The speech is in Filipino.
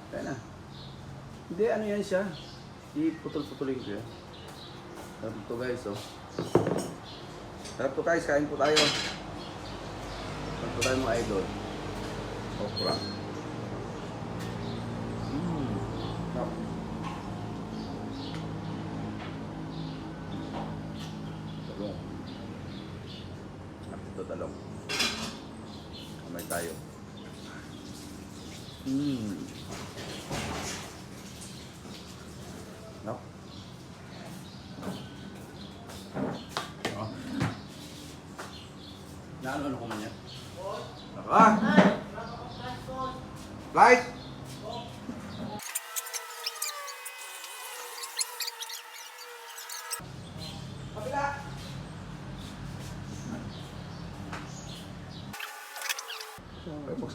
Kaya na. Hindi, ano yan siya. Iputol-putulin ko yan. Sarap ito guys, oh. Sarap ito guys, kain po tayo. Sarap po tayo mga idol. Okra. Sarap. Talong. Sarap ito talong. Kamay tayo. No? Oh. Naano ko man yan? Ah! Flight!